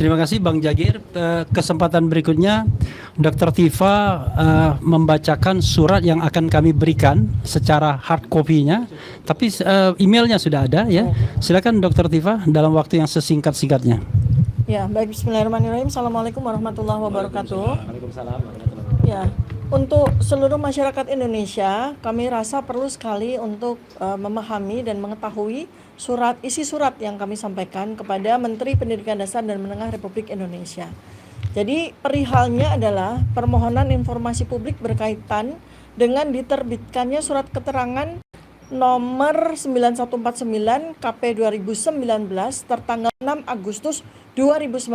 Terima kasih Bang Jagir. Kesempatan berikutnya Dr. Tifa membacakan surat yang akan kami berikan secara hard copy-nya, tapi emailnya sudah ada ya. Silakan Dr. Tifa dalam waktu yang sesingkat-singkatnya. Ya, baik, bismillahirrahmanirrahim. Assalamualaikum warahmatullahi wabarakatuh. Waalaikumsalam. Ya, untuk seluruh masyarakat Indonesia, kami rasa perlu sekali untuk memahami dan mengetahui isi surat yang kami sampaikan kepada Menteri Pendidikan Dasar dan Menengah Republik Indonesia. Jadi perihalnya adalah permohonan informasi publik berkaitan dengan diterbitkannya surat keterangan nomor 9149 KP 2019 tertanggal 6 Agustus 2019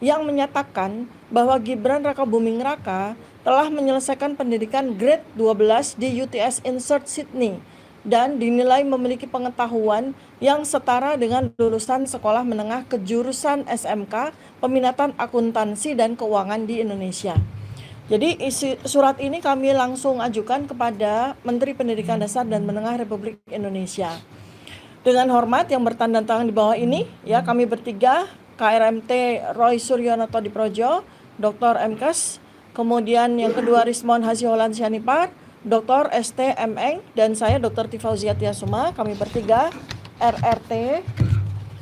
yang menyatakan bahwa Gibran Rakabuming Raka telah menyelesaikan pendidikan grade 12 di UTS Insert Sydney dan dinilai memiliki pengetahuan yang setara dengan lulusan sekolah menengah kejurusan SMK peminatan akuntansi dan keuangan di Indonesia. Jadi isi surat ini kami langsung ajukan kepada Menteri Pendidikan Dasar dan Menengah Republik Indonesia. Dengan hormat yang bertanda tangan di bawah ini, ya kami bertiga, KRMT Roy Suryonoto Diprojo, Dr. MKes, kemudian yang kedua Rismon Hasyiholan Sianipar, Dr. ST Eng, dan saya Dr. Tifauzia Tiasuma, kami bertiga RRT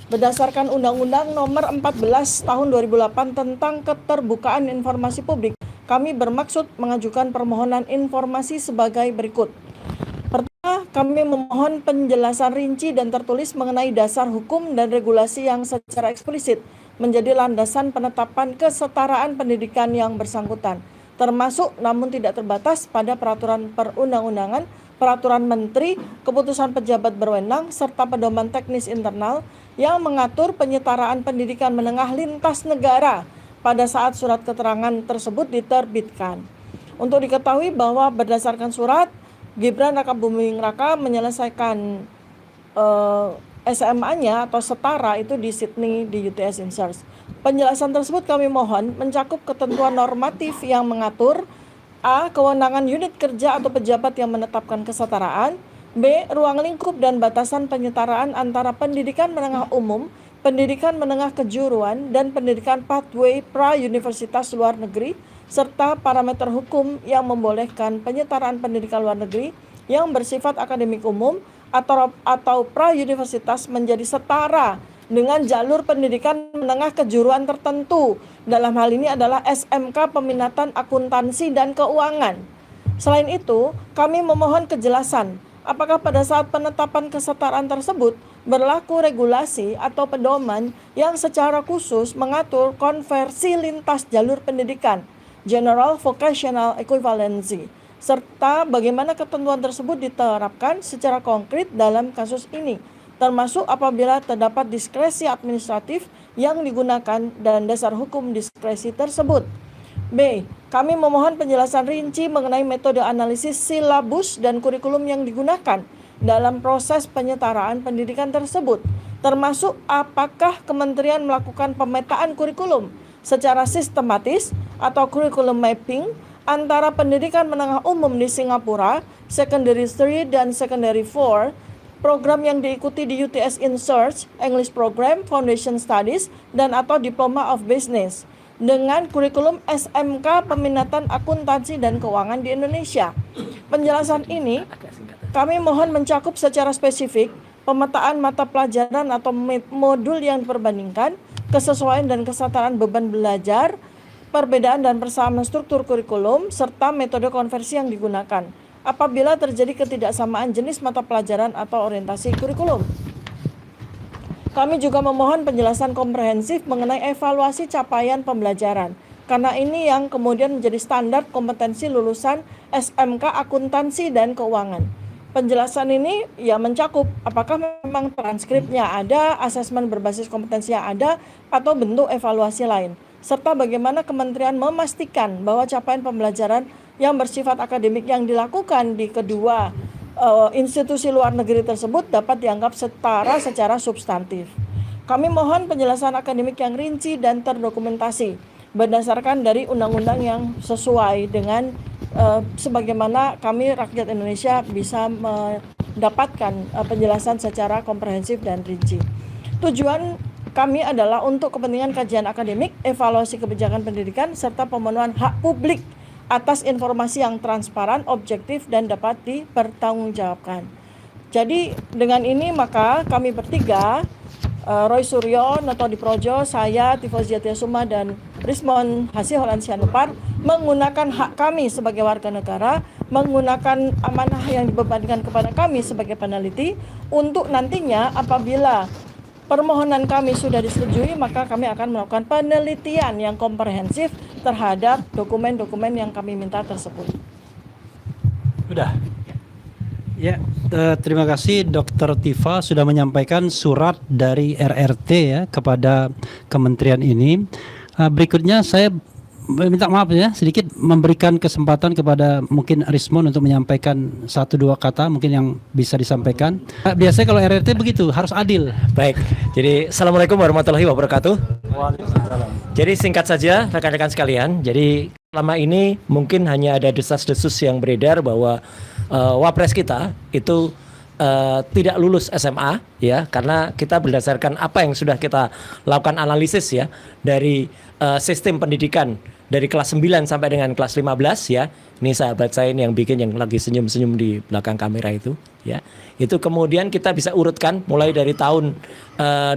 berdasarkan Undang-Undang Nomor 14 Tahun 2008 tentang Keterbukaan Informasi Publik. Kami bermaksud mengajukan permohonan informasi sebagai berikut. Pertama, kami memohon penjelasan rinci dan tertulis mengenai dasar hukum dan regulasi yang secara eksplisit menjadi landasan penetapan kesetaraan pendidikan yang bersangkutan, termasuk namun tidak terbatas pada peraturan perundang-undangan, peraturan menteri, keputusan pejabat berwenang, serta pedoman teknis internal yang mengatur penyetaraan pendidikan menengah lintas negara pada saat surat keterangan tersebut diterbitkan. Untuk diketahui bahwa berdasarkan surat, Gibran Rakabuming Raka menyelesaikan SMA-nya atau setara itu di Sydney di UTS Insert. Penjelasan tersebut kami mohon mencakup ketentuan normatif yang mengatur A. Kewenangan unit kerja atau pejabat yang menetapkan kesetaraan, B. Ruang lingkup dan batasan penyetaraan antara pendidikan menengah umum, pendidikan menengah kejuruan, dan pendidikan pathway pra-universitas luar negeri, serta parameter hukum yang membolehkan penyetaraan pendidikan luar negeri yang bersifat akademik umum atau pra-universitas menjadi setara dengan jalur pendidikan menengah kejuruan tertentu. Dalam hal ini adalah SMK Peminatan Akuntansi dan Keuangan. Selain itu, kami memohon kejelasan apakah pada saat penetapan kesetaraan tersebut berlaku regulasi atau pedoman yang secara khusus mengatur konversi lintas jalur pendidikan, General Vocational Equivalency, serta bagaimana ketentuan tersebut diterapkan secara konkret dalam kasus ini, termasuk apabila terdapat diskresi administratif yang digunakan dan dasar hukum diskresi tersebut. B. Kami memohon penjelasan rinci mengenai metode analisis silabus dan kurikulum yang digunakan dalam proses penyetaraan pendidikan tersebut, termasuk apakah kementerian melakukan pemetaan kurikulum secara sistematis atau curriculum mapping antara pendidikan menengah umum di Singapura, Secondary 3 dan Secondary 4, program yang diikuti di UTS Insert, English Program, Foundation Studies, dan atau Diploma of Business, dengan kurikulum SMK Peminatan Akuntansi dan Keuangan di Indonesia. Penjelasan ini kami mohon mencakup secara spesifik pemetaan mata pelajaran atau modul yang diperbandingkan, kesesuaian dan kesetaraan beban belajar, perbedaan dan persamaan struktur kurikulum, serta metode konversi yang digunakan apabila terjadi ketidaksamaan jenis mata pelajaran atau orientasi kurikulum. Kami juga memohon penjelasan komprehensif mengenai evaluasi capaian pembelajaran, karena ini yang kemudian menjadi standar kompetensi lulusan SMK Akuntansi dan Keuangan. Penjelasan ini ya mencakup apakah memang transkripnya ada, asesmen berbasis kompetensi yang ada, atau bentuk evaluasi lain, serta bagaimana kementerian memastikan bahwa capaian pembelajaran yang bersifat akademik yang dilakukan di kedua institusi luar negeri tersebut dapat dianggap setara secara substantif. Kami mohon penjelasan akademik yang rinci dan terdokumentasi berdasarkan dari undang-undang yang sesuai dengan sebagaimana kami rakyat Indonesia bisa mendapatkan penjelasan secara komprehensif dan rinci. Tujuan kami adalah untuk kepentingan kajian akademik, evaluasi kebijakan pendidikan, serta pemenuhan hak publik atas informasi yang transparan, objektif, dan dapat dipertanggungjawabkan. Jadi dengan ini maka kami bertiga, Roy Suryo, Noto Diprojo, saya, Tifozia Tiasuma, dan Rismon Hasiholan Sianupar menggunakan hak kami sebagai warga negara, menggunakan amanah yang dibebankan kepada kami sebagai peneliti untuk nantinya apabila permohonan kami sudah disetujui, maka kami akan melakukan penelitian yang komprehensif terhadap dokumen-dokumen yang kami minta tersebut. Sudah. Ya, terima kasih Dr. Tifa sudah menyampaikan surat dari RRT ya kepada kementerian ini. Berikutnya saya minta maaf ya sedikit memberikan kesempatan kepada mungkin Rismon untuk menyampaikan 1-2 kata mungkin yang bisa disampaikan. Biasanya kalau RRT begitu harus adil. Baik, jadi Assalamualaikum warahmatullahi wabarakatuh. Jadi singkat saja rekan-rekan sekalian, jadi selama ini mungkin hanya ada desas-desus yang beredar bahwa Wapres kita itu tidak lulus SMA ya, karena kita berdasarkan apa yang sudah kita lakukan analisis ya dari sistem pendidikan dari kelas 9 sampai dengan kelas 15 ya. Ini sahabat saya ini yang bikin yang lagi senyum-senyum di belakang kamera itu ya. Itu kemudian kita bisa urutkan mulai dari tahun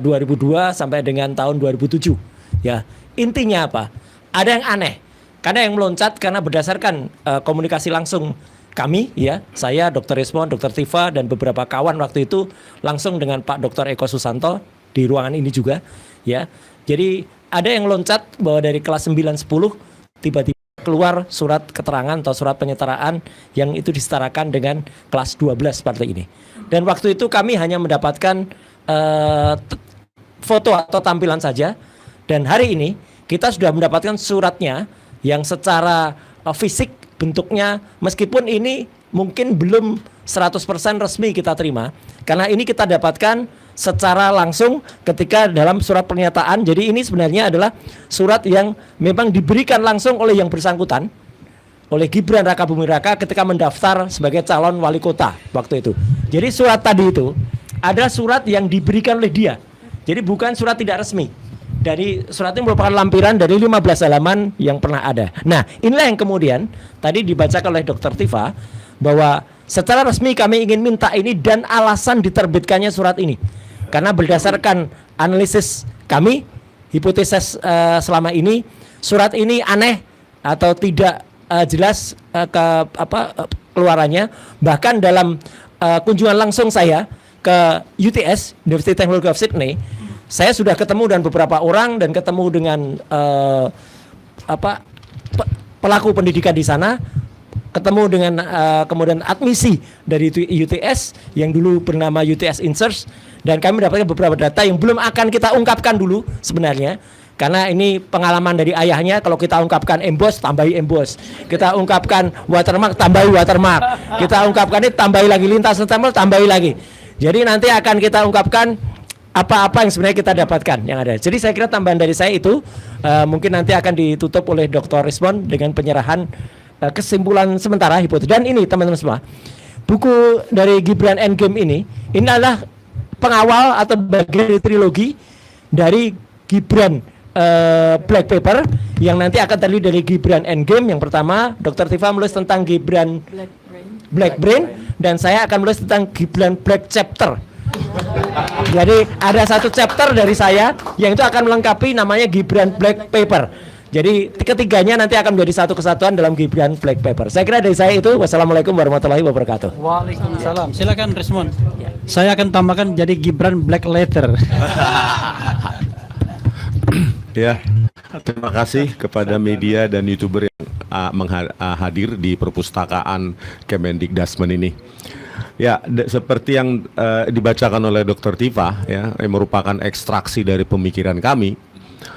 2002 sampai dengan tahun 2007 ya. Intinya apa? Ada yang aneh. Karena yang meloncat karena berdasarkan komunikasi langsung kami ya, saya Dr. Rismon, Dr. Tifa dan beberapa kawan waktu itu langsung dengan Pak Dr. Eko Susanto di ruangan ini juga ya. Jadi ada yang loncat bahwa dari kelas 9-10 tiba-tiba keluar surat keterangan atau surat penyetaraan yang itu disetarakan dengan kelas 12 seperti ini. Dan waktu itu kami hanya mendapatkan foto atau tampilan saja. Dan hari ini kita sudah mendapatkan suratnya yang secara fisik bentuknya, meskipun ini mungkin belum 100% resmi kita terima, karena ini kita dapatkan secara langsung ketika dalam surat pernyataan. Jadi ini sebenarnya adalah surat yang memang diberikan langsung oleh yang bersangkutan, oleh Gibran Rakabuming Raka ketika mendaftar sebagai calon wali kota waktu itu. Jadi surat tadi itu adalah surat yang diberikan oleh dia, jadi bukan surat tidak resmi. Dari surat ini merupakan lampiran dari 15 halaman yang pernah ada. Nah, inilah yang kemudian tadi dibacakan oleh Dr. Tifa bahwa secara resmi kami ingin minta ini dan alasan diterbitkannya surat ini. Karena berdasarkan analisis kami, hipotesis selama ini, surat ini aneh atau tidak jelas keluarannya. Bahkan dalam kunjungan langsung saya ke UTS, University Technology of Sydney, saya sudah ketemu dengan beberapa orang dan ketemu dengan pelaku pendidikan di sana, ketemu dengan kemudian admisi dari UTS yang dulu bernama UTS Inserts, dan kami mendapatkan beberapa data yang belum akan kita ungkapkan dulu sebenarnya. Karena ini pengalaman dari ayahnya, kalau kita ungkapkan emboss, tambahi emboss. Kita ungkapkan watermark, tambahi watermark. Kita ungkapkan ini, tambahi lagi lintas stempel, tambahi lagi. Jadi nanti akan kita ungkapkan apa-apa yang sebenarnya kita dapatkan yang ada. Jadi saya kira tambahan dari saya itu mungkin nanti akan ditutup oleh Dr. Rismon dengan penyerahan kesimpulan sementara hipotesis. Dan ini teman-teman semua, buku dari Gibran Endgame ini adalah pengawal atau bagian dari trilogi dari Gibran Black Paper yang nanti akan terdiri dari Gibran Endgame. Yang pertama Dr. Tifa menulis tentang Gibran Black Brain dan saya akan menulis tentang Gibran Black Chapter. Jadi ada satu chapter dari saya yang itu akan melengkapi namanya Gibran Black Paper. Jadi ketiganya nanti akan menjadi satu kesatuan dalam Gibran Black Paper. Saya kira dari saya itu. Wassalamualaikum warahmatullahi wabarakatuh. Waalaikumsalam. Silakan Rismon. Saya akan tambahkan jadi Gibran Black Letter. Ya, terima kasih kepada media dan YouTuber yang hadir di perpustakaan Kemendikdasmen ini. Ya, seperti yang dibacakan oleh Dr. Tifa ya, yang merupakan ekstraksi dari pemikiran kami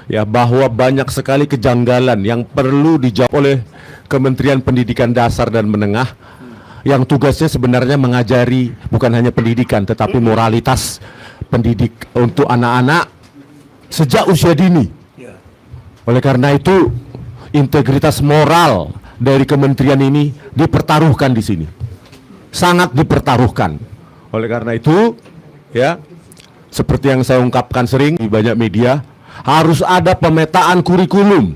ya, bahwa banyak sekali kejanggalan yang perlu dijawab oleh Kementerian Pendidikan Dasar dan Menengah yang tugasnya sebenarnya mengajari bukan hanya pendidikan tetapi moralitas pendidik untuk anak-anak sejak usia dini. Oleh karena itu integritas moral dari kementerian ini dipertaruhkan di sini. Sangat dipertaruhkan. Oleh karena itu, ya, seperti yang saya ungkapkan sering di banyak media, harus ada pemetaan kurikulum,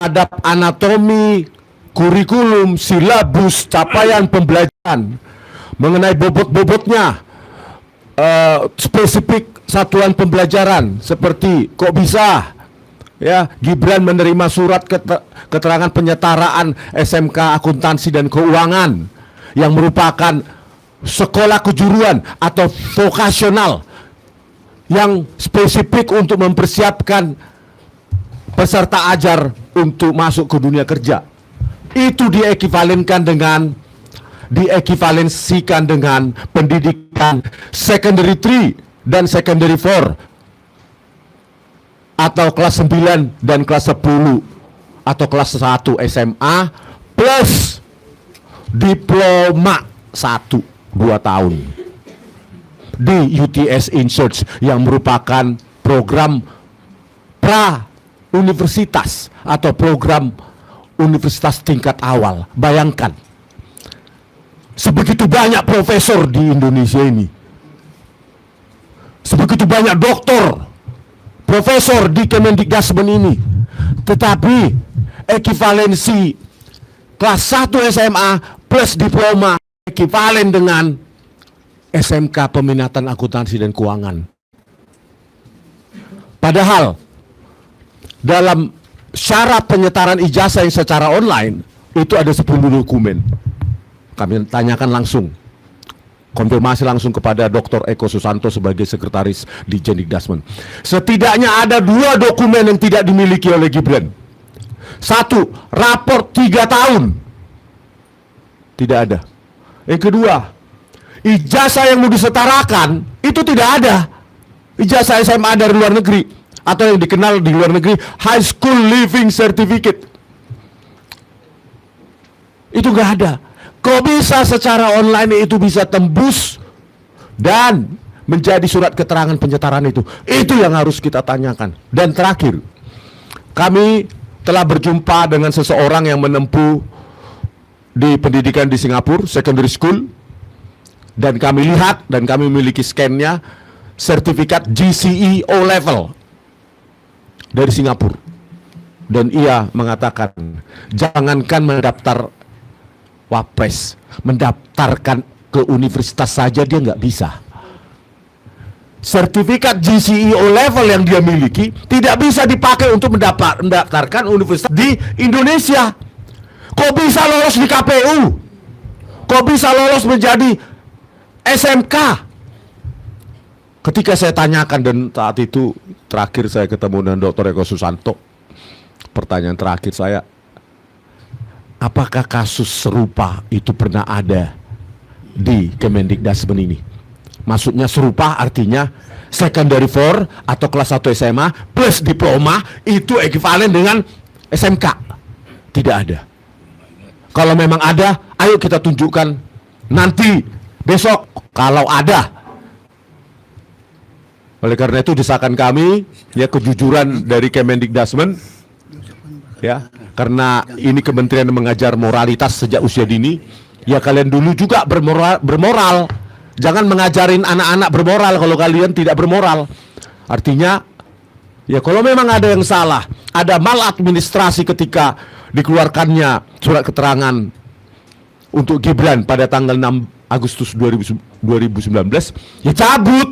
ada anatomi kurikulum, silabus, capaian pembelajaran mengenai bobot-bobotnya, spesifik satuan pembelajaran, seperti kok bisa ya Gibran menerima surat keterangan penyetaraan SMK Akuntansi dan Keuangan yang merupakan sekolah kejuruan atau vokasional yang spesifik untuk mempersiapkan peserta ajar untuk masuk ke dunia kerja. Itu diekivalensikan dengan pendidikan secondary 3 dan secondary 4 atau kelas 9 dan kelas 10 atau kelas 1 SMA plus diploma 1 2 tahun di UTS InSearch yang merupakan program pra universitas atau program universitas tingkat awal. Bayangkan, sebegitu banyak profesor di Indonesia ini, sebegitu banyak doktor, profesor di Kemendikdasmen ini, tetapi ekivalensi kelas 1 SMA plus diploma ekivalen dengan SMK Peminatan Akuntansi dan Keuangan. Padahal dalam syarat penyetaraan ijazah yang secara online itu ada 10 dokumen. Kami tanyakan langsung, konfirmasi langsung kepada Dr. Eko Susanto sebagai sekretaris di Jendikdasmen. Setidaknya ada 2 dokumen yang tidak dimiliki oleh Gibran. 1, raport 3 tahun. Tidak ada. Yang kedua, ijazah yang mau disetarakan itu tidak ada. Ijazah SMA dari luar negeri atau yang dikenal di luar negeri High School Living Certificate. Itu gak ada. Kok bisa secara online itu bisa tembus dan menjadi surat keterangan penyetaraan itu? Itu yang harus kita tanyakan. Dan terakhir, kami telah berjumpa dengan seseorang yang menempuh di pendidikan di Singapura, secondary school, dan kami lihat dan kami memiliki scan-nya, sertifikat GCE O level dari Singapura. Dan ia mengatakan, jangankan mendaftar Wapres, mendaftarkan ke universitas saja dia nggak bisa. Sertifikat GCE O level yang dia miliki tidak bisa dipakai untuk mendaftarkan universitas di Indonesia. Kok bisa lolos di KPU? Kok bisa lolos menjadi SMK? Ketika saya tanyakan, dan saat itu terakhir saya ketemu dengan Dr. Eko Susanto, pertanyaan terakhir saya, apakah kasus serupa itu pernah ada di Kemendikdasmen ini? Maksudnya serupa artinya secondary 4 atau kelas 1 SMA plus diploma itu ekivalen dengan SMK. Tidak ada. Kalau memang ada, ayo kita tunjukkan nanti, besok, kalau ada. Oleh karena itu desakan kami, ya, kejujuran dari Kemendikdasmen, ya, karena ini kementerian mengajar moralitas sejak usia dini, ya kalian dulu juga bermoral. Jangan mengajarin anak-anak bermoral kalau kalian tidak bermoral. Artinya, ya kalau memang ada yang salah, ada maladministrasi ketika dikeluarkannya surat keterangan untuk Gibran pada tanggal 6 Agustus 2019, ya cabut.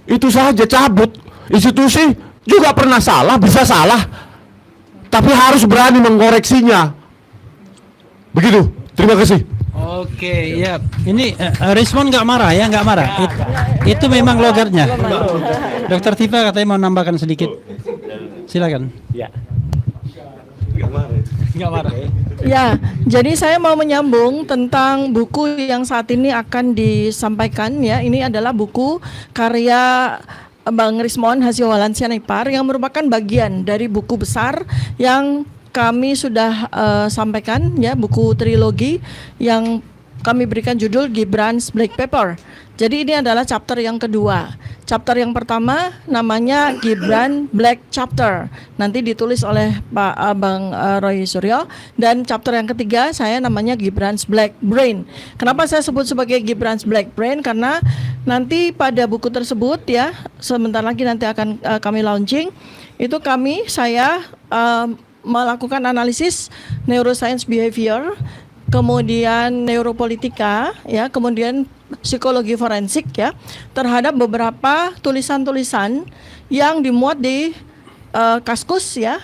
Itu saja, cabut. Institusi juga pernah salah, bisa salah, tapi harus berani mengoreksinya. Begitu, terima kasih. Oke, ya. Ini respon nggak marah ya, nggak marah. Itu memang logatnya. Dokter Tifa katanya mau nambahkan sedikit. Silakan. Ya. Nggak marah. Ya, jadi saya mau menyambung tentang buku yang saat ini akan disampaikan ya. Ini adalah buku karya Bang Rismon Hasiwalansian Ipar yang merupakan bagian dari buku besar yang kami sudah sampaikan ya, buku trilogi yang kami berikan judul Gibran's Black Paper. Jadi ini adalah chapter yang kedua. Chapter yang pertama namanya Gibran Black Chapter. Nanti ditulis oleh Pak Bang Roy Suryo. Dan chapter yang ketiga saya namanya Gibran's Black Brain. Kenapa saya sebut sebagai Gibran's Black Brain? Karena nanti pada buku tersebut ya, sebentar lagi nanti akan kami launching. Itu saya melakukan analisis neuroscience behavior, kemudian neuropolitika ya, kemudian psikologi forensik ya, terhadap beberapa tulisan-tulisan yang dimuat di Kaskus ya,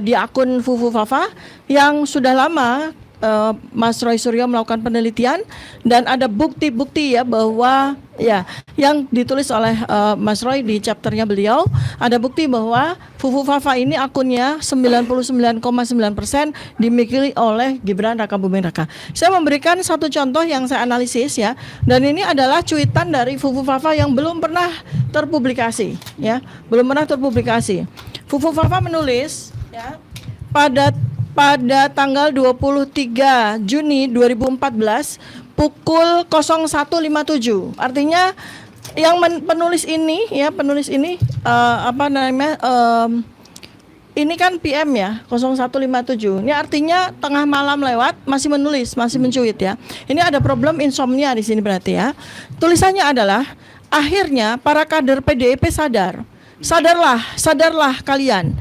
di akun Fufu Fafa yang sudah lama Mas Roy Suryo melakukan penelitian, dan ada bukti-bukti ya bahwa ya yang ditulis oleh Mas Roy di chapternya beliau, ada bukti bahwa Fufu Fafa ini akunnya 99,9% dimiliki oleh Gibran Rakabuming Raka. Saya memberikan satu contoh yang saya analisis ya, dan ini adalah cuitan dari Fufu Fafa yang belum pernah terpublikasi ya, belum pernah terpublikasi. Fufu Fafa menulis ya pada tanggal 23 Juni 2014 pukul 01.57. Artinya yang penulis ini ini kan PM ya, 01.57. Ini artinya tengah malam lewat masih menulis, masih mencuit ya. Ini ada problem insomnia di sini berarti ya. Tulisannya adalah, akhirnya para kader PDIP sadar. Sadarlah kalian.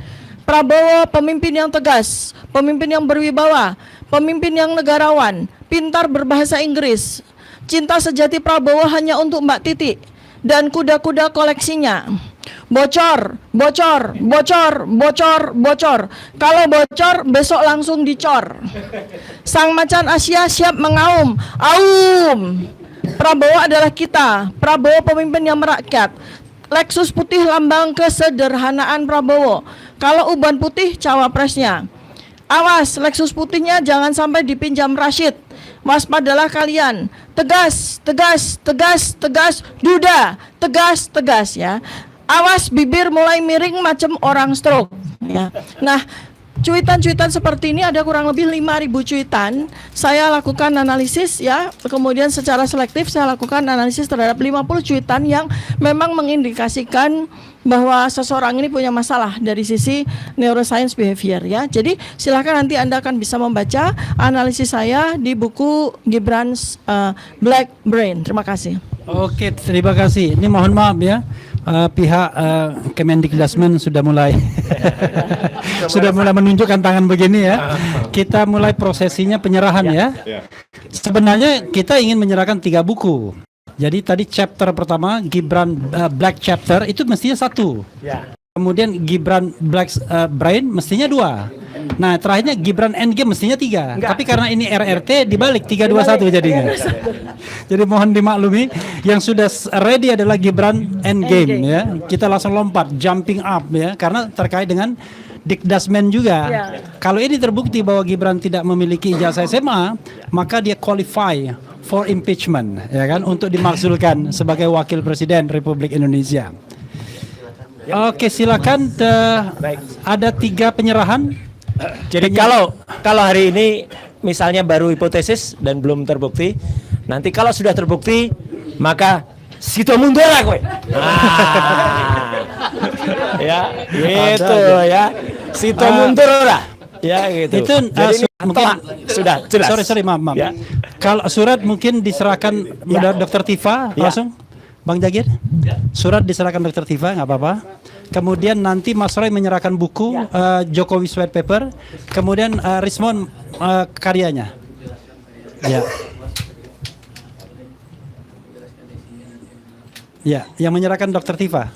Prabowo pemimpin yang tegas, pemimpin yang berwibawa, pemimpin yang negarawan, pintar berbahasa Inggris. Cinta sejati Prabowo hanya untuk Mbak Titi dan kuda-kuda koleksinya. Bocor. Kalau bocor, besok langsung dicor. Sang macan Asia siap mengaum. Aum. Prabowo adalah kita. Prabowo pemimpin yang merakyat. Lexus putih lambang kesederhanaan Prabowo. Kalau uban putih cawapresnya. Awas, Lexus putihnya jangan sampai dipinjam Rashid. Waspadalah kalian. Tegas. Duda. Tegas ya. Awas, bibir mulai miring macam orang stroke ya. Nah, cuitan-cuitan seperti ini ada kurang lebih 5.000 cuitan. Saya lakukan analisis ya, kemudian secara selektif saya lakukan analisis terhadap 50 cuitan yang memang mengindikasikan bahwa seseorang ini punya masalah dari sisi neuroscience behavior ya. Jadi silakan nanti Anda akan bisa membaca analisis saya di buku Gibran's Black Brain. Terima kasih. Oke, terima kasih. Ini mohon maaf ya, pihak Kemendikdasmen sudah mulai menunjukkan tangan begini ya. Kita mulai prosesinya penyerahan ya. Sebenarnya kita ingin menyerahkan 3 buku. Jadi tadi chapter pertama Gibran Black Chapter itu mestinya 1. Kemudian Gibran Black Brain mestinya 2. Nah terakhirnya Gibran Endgame mestinya 3. Tapi karena ini RRT dibalik 321 jadinya. Jadi mohon dimaklumi, yang sudah ready adalah Gibran Endgame ya. Kita langsung lompat, jumping up ya, karena terkait dengan Dikdasmen juga. Kalau ini terbukti bahwa Gibran tidak memiliki ijazah SMA, maka dia qualify for impeachment ya kan, untuk dimakzulkan sebagai wakil presiden Republik Indonesia. Oke, silakan. Ada 3 penyerahan. Jadi kalau hari ini misalnya baru hipotesis dan belum terbukti, nanti kalau sudah terbukti maka situ mundur lah kowe. Ya, gitu ya. Situ mundur lah. Ya gitu. Itu jadi mungkin sudah jelas. Sorry maaf. Ya. Kalau surat mungkin diserahkan Dr. Tifa langsung. Bang Jagir, surat diserahkan Dr. Tifa, nggak apa-apa. Kemudian nanti Mas Roy menyerahkan buku Jokowi Sweat Paper. Kemudian Rismon karyanya. Ya. Ya, yang menyerahkan Dr. Tifa.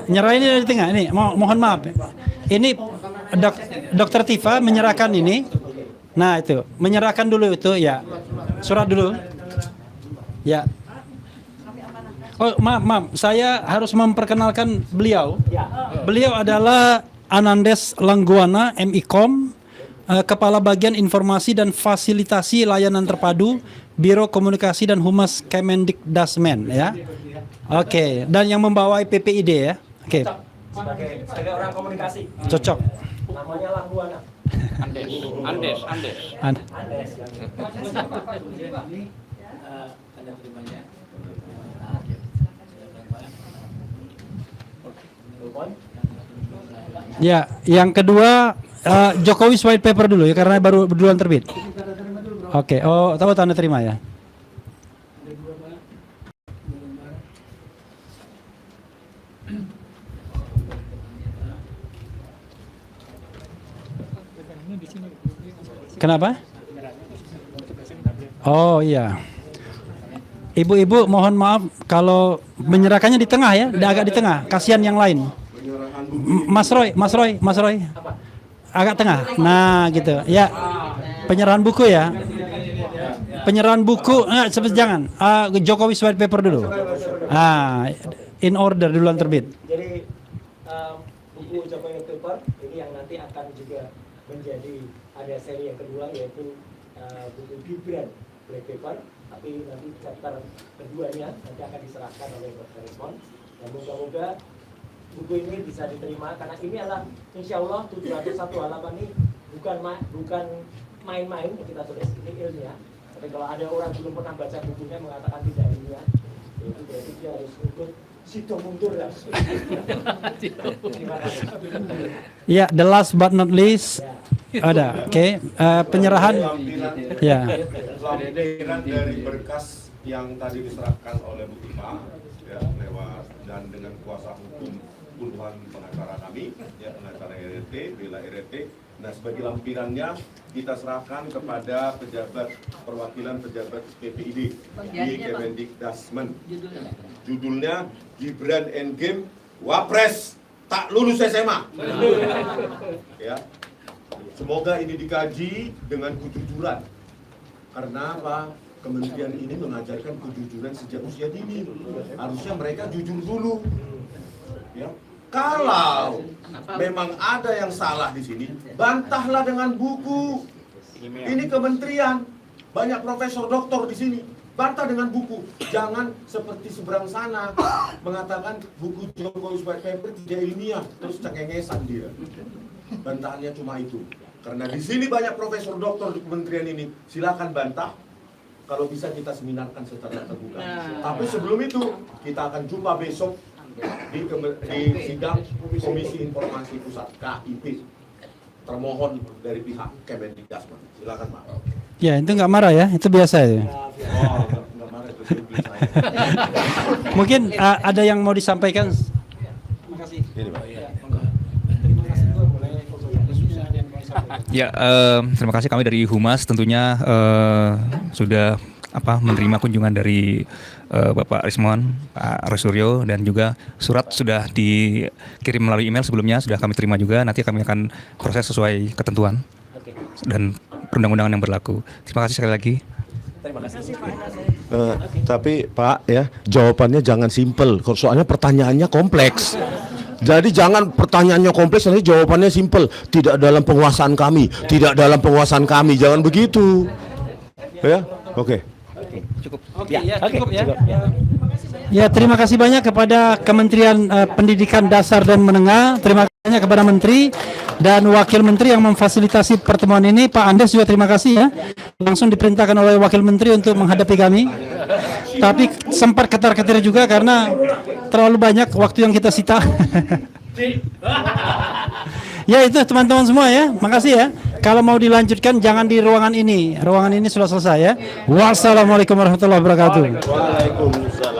Nyerahin di tengah ini. Mohon maaf. Ini Dr. Tifa menyerahkan ini. Nah itu, menyerahkan dulu itu ya. Surat dulu. Ya. Oh maaf, saya harus memperkenalkan beliau. Beliau adalah Anandes Langguana, MIKOM, Kepala Bagian Informasi dan Fasilitasi Layanan Terpadu, Biro Komunikasi dan Humas Kemendikdasmen ya. Oke, dan yang membawai PPID ya. Oke. Sebagai orang komunikasi. Cocok. Namanya Langguana. Andes. Anda terimanya. Ya, yang kedua Jokowi's white paper dulu ya karena baru duluan terbit. Oke, oh tahu tanda terima ya. Kenapa? Oh iya. Ibu-ibu mohon maaf kalau menyerahkannya di tengah ya, agak di tengah. Kasihan yang lain. Mas Roy. Agak tengah. Nah, gitu. Ya. Penyerahan buku ya. Penyerahan buku jangan. Jokowi's white paper dulu. In order duluan terbit. Jadi buku Jokowi White Paper ini yang nanti akan juga menjadi ada seri yang kedua yaitu buku Gibran Black Paper, tapi nanti chapter keduanya nanti akan diserahkan oleh Dr. Rismon dan moga-moga buku ini bisa diterima karena ini adalah insya Allah 701 halaman ini bukan main-main yang kita tulis, ini ilmiah. Tapi kalau ada orang belum pernah baca bukunya mengatakan tidak ilmiah, itu berarti dia harus ikut sido mundur ya. Ya, the last but not least ada, oke, penyerahan. Ya. Lampiran dari berkas yang tadi diserahkan oleh Bu Tima ya, lewat dan dengan kuasa hukum puluhan pengacara kami, ya pengacara RRT, bela RRT. Nah, sebagai lampirannya kita serahkan kepada pejabat perwakilan pejabat PPID di Kemendikdasmen. Judulnya Gibran Endgame Wapres tak lulus SMA. Ya. Semoga ini dikaji dengan kejujuran. Karena apa? Kementerian ini mengajarkan kejujuran sejak usia dini. Harusnya mereka jujur dulu. Ya. Kalau memang ada yang salah di sini, bantahlah dengan buku. Ini kementerian, banyak profesor doktor di sini. Bantah dengan buku. Jangan seperti seberang sana mengatakan buku Jokowi's White Paper tidak ilmiah, terus cengengesan dia. Bantahannya cuma itu. Karena di sini banyak profesor doktor di kementerian ini. Silakan bantah. Kalau bisa kita seminarkan secara terbuka. Tapi sebelum itu kita akan jumpa besok di sidang Komisi Informasi Pusat KIP. Termohon dari pihak Kemendikdasmen. Silakan Pak. Ya, itu nggak marah ya, itu biasa ya. Oh, nggak marah itu saya. Mungkin ada yang mau disampaikan. Ini Pak. Ya, terima kasih kami dari Humas tentunya sudah menerima kunjungan dari Bapak Rismon, Pak Rosuryo, dan juga surat sudah dikirim melalui email sebelumnya sudah kami terima juga. Nanti kami akan proses sesuai ketentuan dan perundang-undangan yang berlaku. Terima kasih sekali lagi. Terima kasih. Tapi Pak ya, jawabannya jangan simpel. Soalnya pertanyaannya kompleks. Jadi jangan pertanyaannya kompleks, nanti jawabannya simpel. Tidak dalam penguasaan kami, tidak dalam penguasaan kami. Jangan begitu. Ya, oke. Cukup ya. Ya, terima kasih banyak kepada Kementerian Pendidikan Dasar dan Menengah. Terima kasih banyak kepada Menteri dan Wakil Menteri yang memfasilitasi pertemuan ini. Pak Andes juga terima kasih ya. Langsung diperintahkan oleh Wakil Menteri untuk menghadapi kami. Tapi sempat ketar-ketir juga karena terlalu banyak waktu yang kita sita. Ya itu teman-teman semua ya, makasih ya. Kalau mau dilanjutkan jangan di ruangan ini sudah selesai ya. Wassalamualaikum warahmatullahi wabarakatuh. Waalaikumsalam.